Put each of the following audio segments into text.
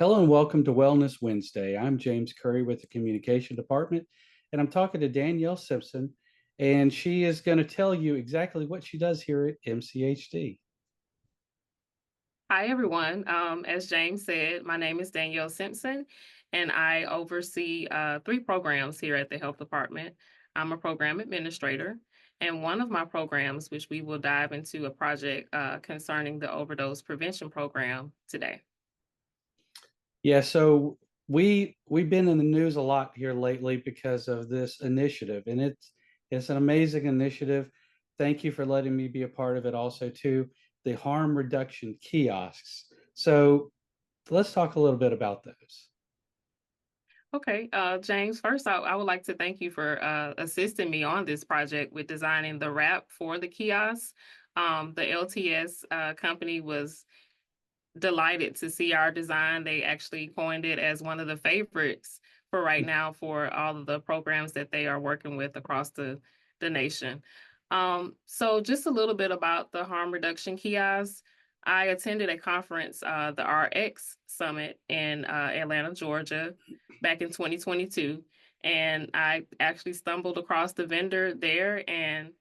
Hello and welcome to Wellness Wednesday. I'm James Currie with the Communication Department, and I'm talking to Danielle Simpson, and she is going to tell you exactly what she does here at MCHD. Hi, everyone. As James said, my name is Danielle Simpson, and I oversee three programs here at the Health Department. I'm a program administrator, and one of my programs, which we will dive into a project concerning the overdose prevention program today. Yeah, so we've been in the news a lot here lately because of this initiative, and it's an amazing initiative. Thank you for letting me be a part of it also too. The harm reduction kiosks. So let's talk a little bit about those. Okay, James, first, I would like to thank you for assisting me on this project with designing the wrap for the kiosks. The LTS company was delighted to see our design. They actually coined it as one of the favorites for right now for all of the programs that they are working with across the nation. So just a little bit about the harm reduction kiosks. I attended a conference, the RX Summit in Atlanta, Georgia, back in 2022. And I actually stumbled across the vendor there and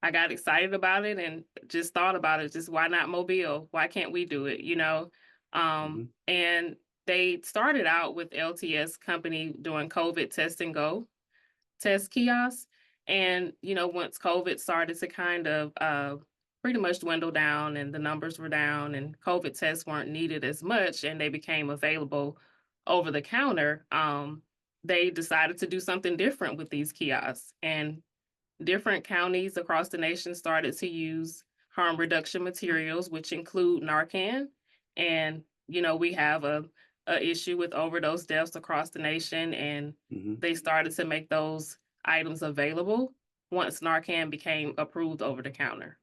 I got excited about it and just thought about it. Just why not Mobile? Why can't we do it? Mhm. And they started out with LTS company doing COVID test and go test kiosks. And, once COVID started to kind of pretty much dwindle down and the numbers were down and COVID tests weren't needed as much and they became available over the counter, they decided to do something different with these kiosks. And different counties across the nation started to use harm reduction materials, which include Narcan. And, we have a issue with overdose deaths across the nation, and Mhm. they started to make those items available once Narcan became approved over the counter.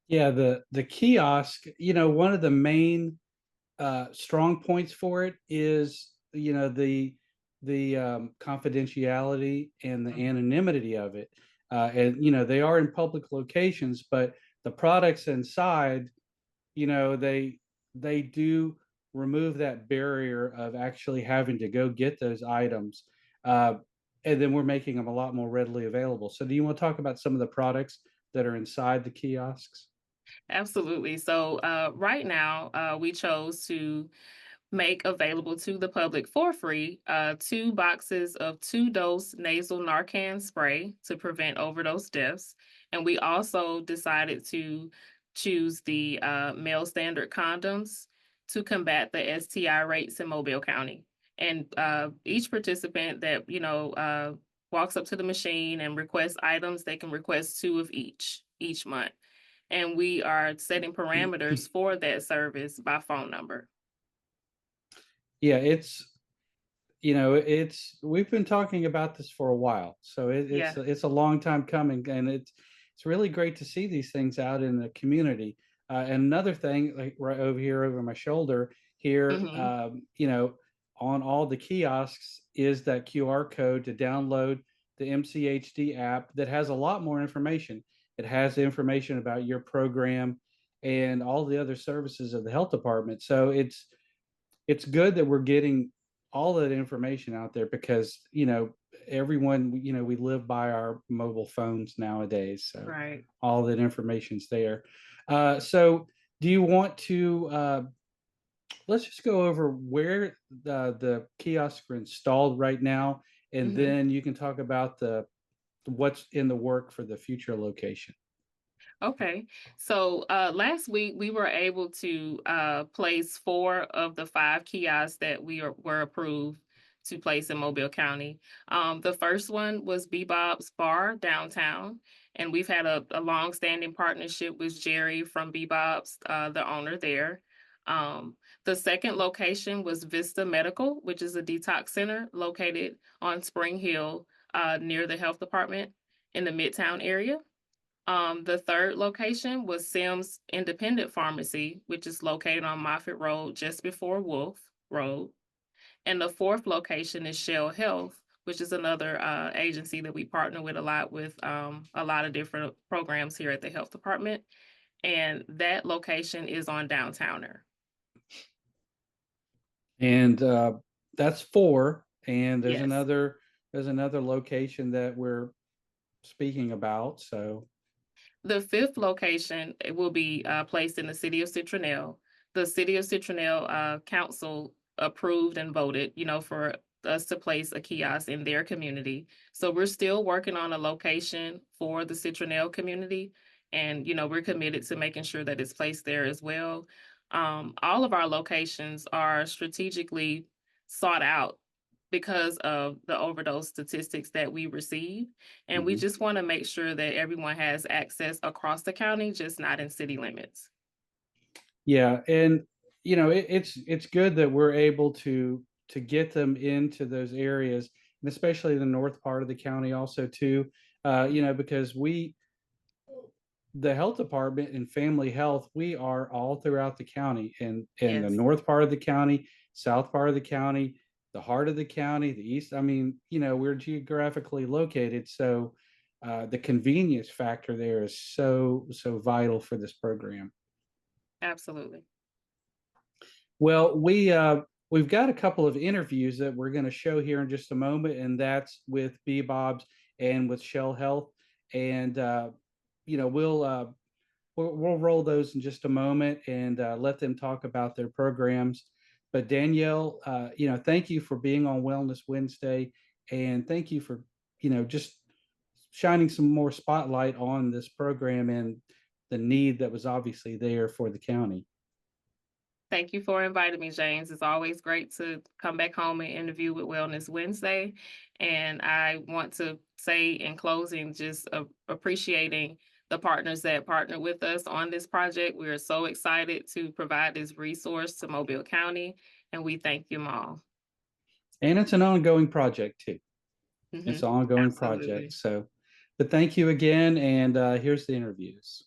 Yeah, the kiosk, one of the main strong points for it is the confidentiality and the Mhm. anonymity of it, and they are in public locations, but the products inside, they do remove that barrier of actually having to go get those items, uh, and then we're making them a lot more readily available. So, do you want to talk about some of the products that are inside the kiosks? Absolutely. So, right now, we chose to make available to the public for free 2 boxes of 2-dose nasal Narcan spray to prevent overdose deaths. And we also decided to choose the male standard condoms to combat the STI rates in Mobile County. And each participant that, walks up to the machine and requests items, they can request two of each month. And we are setting parameters for that service by phone number. Yeah, it's we've been talking about this for a while, so Yeah. it's a long time coming, and it's really great to see these things out in the community. And another thing, like right over here over my shoulder here, Mhm. on all the kiosks is that QR code to download the MCHD app that has a lot more information. It has information about your program and all the other services of the health department. So it's good that we're getting all that information out there because everyone, we live by our mobile phones nowadays, so Right. all that information's there. So do you want to let's just go over where the kiosks are installed right now, and Mhm. then you can talk about the what's in the work for the future location. Okay. So last week we were able to place 4 of the 5 kiosks that were approved to place in Mobile County. The first one was Bebop's Bar downtown, and we've had a long-standing partnership with Jerry from Bebop's, the owner there. The second location was Vista Medical, which is a detox center located on Spring Hill near the health department in the Midtown area. The third location was Sims Independent Pharmacy, which is located on Moffett Road just before Wolf Road. And the fourth location is Shell Health, which is another agency that we partner with a lot a lot of different programs here at the health department. And that location is on Downtowner. And that's four. And Yes. there's another location that we're speaking about. So, The fifth location will be placed in the city of Citronelle. The city of Citronelle council approved and voted, for us to place a kiosk in their community. So we're still working on a location for the Citronelle community, and we're committed to making sure that it's placed there as well. All of our locations are strategically sought out because of the overdose statistics that we receive. And we mhm. just want to make sure that everyone has access across the county, just not in city limits. Yeah, and it's good that we're able to get them into those areas, and especially the north part of the county also too. Because the health department and family health, we are all throughout the county, and in the Yes, north part of the county, south part of the county, the heart of the county, the east. I mean, we're geographically located, so the convenience factor there is so vital for this program. absolutely. Well, we've got a couple of interviews that we're going to show here in just a moment, and that's with Bob's and with Shell Health, and you know we'll uh, we'll roll those in just a moment and let them talk about their programs. But Danielle, thank you for being on Wellness Wednesday, and thank you for just shining some more spotlight on this program and the need that was obviously there for the county. Thank you for inviting me, James. It's always great to come back home and interview with Wellness Wednesday. And I want to say in closing, just appreciating the partners that partnered with us on this project. We are so excited to provide this resource to Mobile County, and we thank you all. And it's an ongoing project too. It's Mhm. an ongoing project. Absolutely. So, but thank you again. And here's the interviews.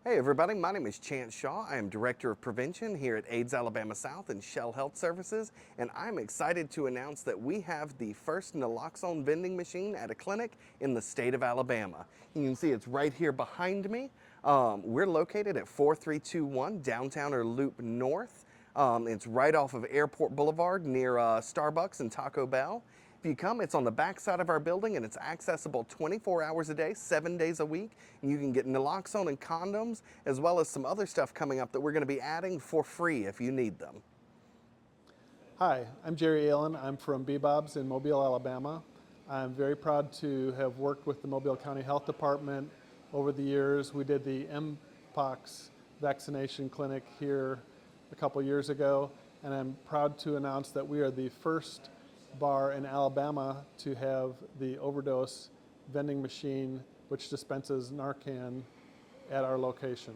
Hey everybody, my name is Chance Shaw. I am Director of Prevention here at AIDS Alabama South and Shell Health Services, and I'm excited to announce that we have the first naloxone vending machine at a clinic in the state of Alabama. You can see it's right here behind me. We're located at 4321 Downtowner Loop North. It's right off of Airport Boulevard near Starbucks and Taco Bell. If you come, it's on the back side of our building and it's accessible 24 hours a day, 7 days a week. And you can get naloxone and condoms, as well as some other stuff coming up that we're going to be adding for free if you need them. Hi, I'm Jerry Allen. I'm from Bob's in Mobile, Alabama. I'm very proud to have worked with the Mobile County Health Department over the years. We did the Mpox vaccination clinic here a couple years ago, and I'm proud to announce that we are the first bar in Alabama to have the overdose vending machine which dispenses Narcan at our location.